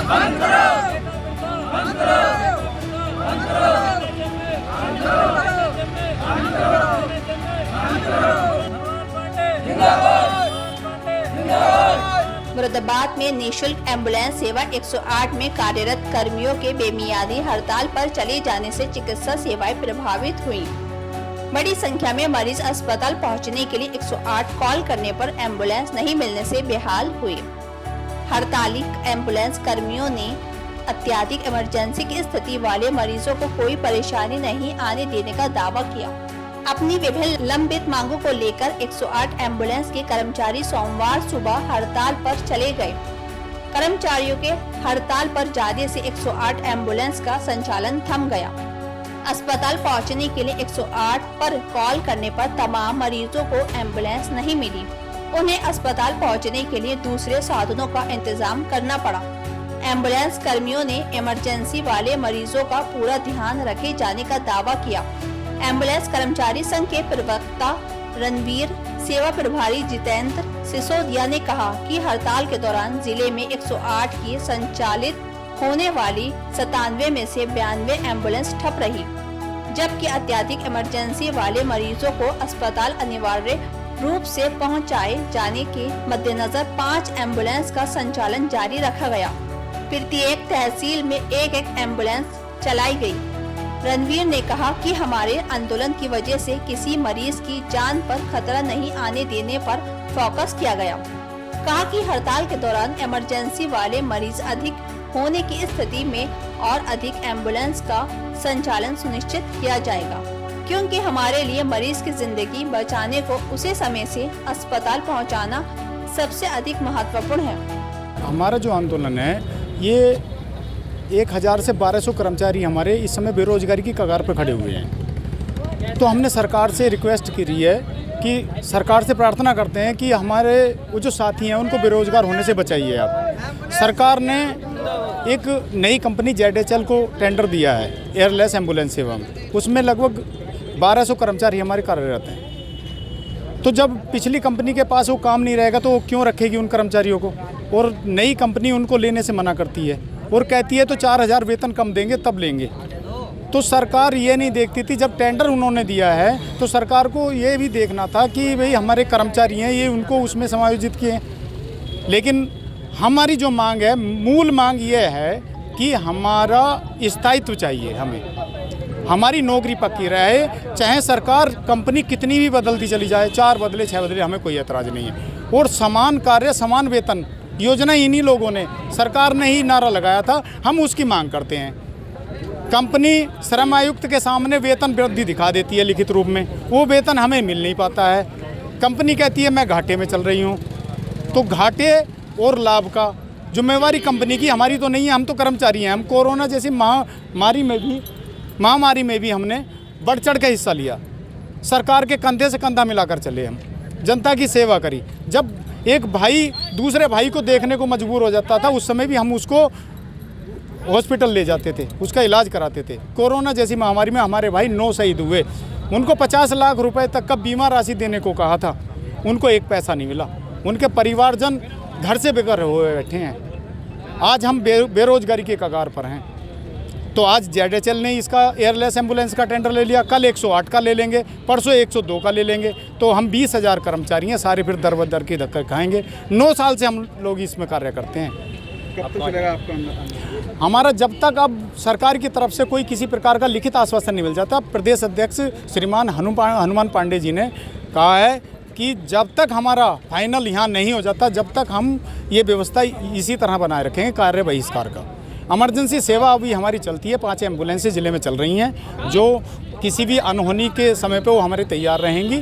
बंद करो, बंद करो, बंद करो। मुरादाबाद में निःशुल्क एम्बुलेंस सेवा 108 में कार्यरत कर्मियों के बेमियादी हड़ताल पर चले जाने से चिकित्सा सेवाएं प्रभावित हुई। बड़ी संख्या में मरीज अस्पताल पहुंचने के लिए 108 कॉल करने पर एम्बुलेंस नहीं मिलने से बेहाल हुए। हड़ताली एम्बुलेंस कर्मियों ने अत्यधिक इमरजेंसी की स्थिति वाले मरीजों को कोई परेशानी नहीं आने देने का दावा किया। अपनी विभिन्न लंबित मांगों को लेकर 108 एम्बुलेंस के कर्मचारी सोमवार सुबह हड़ताल पर चले गए। कर्मचारियों के हड़ताल पर जाने से 108 एम्बुलेंस का संचालन थम गया। अस्पताल पहुंचने के लिए 108 पर कॉल करने पर तमाम मरीजों को एम्बुलेंस नहीं मिली। उन्हें अस्पताल पहुंचने के लिए दूसरे साधनों का इंतजाम करना पड़ा। एम्बुलेंस कर्मियों ने इमरजेंसी वाले मरीजों का पूरा ध्यान रखे जाने का दावा किया। एम्बुलेंस कर्मचारी संघ के प्रवक्ता रणवीर, सेवा प्रभारी जितेंद्र सिसोदिया ने कहा कि हड़ताल के दौरान जिले में 108 की संचालित होने वाली 97 में से 92 एम्बुलेंस ठप रही, जबकि अत्यधिक इमरजेंसी वाले मरीजों को अस्पताल अनिवार्य रूप से पहुंचाए जाने के मद्देनजर 5 एम्बुलेंस का संचालन जारी रखा गया। प्रत्येक तहसील में एक एम्बुलेंस चलाई गई। रणवीर ने कहा कि हमारे आंदोलन की वजह से किसी मरीज की जान पर खतरा नहीं आने देने पर फोकस किया गया। कहा कि हड़ताल के दौरान इमरजेंसी वाले मरीज अधिक होने की स्थिति में और अधिक एम्बुलेंस का संचालन सुनिश्चित किया जाएगा, क्योंकि हमारे लिए मरीज की जिंदगी बचाने को उसी समय से अस्पताल पहुंचाना सबसे अधिक महत्वपूर्ण है। हमारा जो आंदोलन है ये 1000 से 1200 कर्मचारी हमारे इस समय बेरोजगारी की कगार पर खड़े हुए हैं। तो हमने सरकार से रिक्वेस्ट करी है कि सरकार से प्रार्थना करते हैं कि हमारे वो जो साथी हैं उनको बेरोजगार होने से बचाइए आप। सरकार ने एक नई कंपनी ZHL को टेंडर दिया है एयरलेस एम्बुलेंस सेवा में, उसमें लगभग 1200 कर्मचारी हमारे कार्यरत हैं। तो जब पिछली कंपनी के पास वो काम नहीं रहेगा तो वो क्यों रखेगी उन कर्मचारियों को, और नई कंपनी उनको लेने से मना करती है और कहती है तो 4000 वेतन कम देंगे तब लेंगे। तो सरकार ये नहीं देखती थी, जब टेंडर उन्होंने दिया है तो सरकार को ये भी देखना था कि भाई हमारे कर्मचारी हैं ये उनको उसमें समायोजित किए। लेकिन हमारी जो मांग है, मूल मांग ये है कि हमारा स्थायित्व चाहिए, हमें हमारी नौकरी पक्की रहे, चाहे सरकार कंपनी कितनी भी बदलती चली जाए, 4 बदले 6 बदले, हमें कोई एतराज़ नहीं है। और समान कार्य समान वेतन योजना इन्हीं लोगों ने, सरकार ने ही नारा लगाया था, हम उसकी मांग करते हैं। कंपनी श्रम आयुक्त के सामने वेतन वृद्धि दिखा देती है लिखित रूप में, वो वेतन हमें मिल नहीं पाता है। कंपनी कहती है मैं घाटे में चल रही हूँ, तो घाटे और लाभ का जिम्मेवारी कंपनी की, हमारी तो नहीं है। हम तो कर्मचारी हैं। हम कोरोना जैसी महामारी में भी हमने बढ़ चढ़ के हिस्सा लिया, सरकार के कंधे से कंधा मिलाकर चले, हम जनता की सेवा करी। जब एक भाई दूसरे भाई को देखने को मजबूर हो जाता था, उस समय भी हम उसको हॉस्पिटल ले जाते थे, उसका इलाज कराते थे। कोरोना जैसी महामारी में हमारे भाई 9 शहीद हुए, उनको 50 लाख रुपए तक का बीमा राशि देने को कहा था, उनको एक पैसा नहीं मिला। उनके परिवारजन घर से बेघर हुए बैठे हैं। आज हम बेरोजगारी के कगार पर हैं। तो आज ZHL ने इसका एयरलेस एम्बुलेंस का टेंडर ले लिया, कल 108 का ले लेंगे, परसों 102 का ले लेंगे। तो हम 20,000 कर्मचारी हैं, सारे फिर दर बदर की धक्का खाएंगे। 9 साल से हम लोग इसमें कार्य करते हैं। कब तक चलेगा आपका? हमारा जब तक अब सरकार की तरफ से कोई किसी प्रकार का लिखित आश्वासन नहीं मिल जाता। प्रदेश अध्यक्ष श्रीमान हनुमान पांडे जी ने कहा है कि जब तक हमारा फाइनल यहाँ नहीं हो जाता, जब तक हम ये व्यवस्था इसी तरह बनाए रखेंगे कार्य बहिष्कार का। इमरजेंसी सेवा अभी हमारी चलती है, 5 एम्बुलेंसें ज़िले में चल रही हैं, जो किसी भी अनहोनी के समय पे वो हमारे तैयार रहेंगी।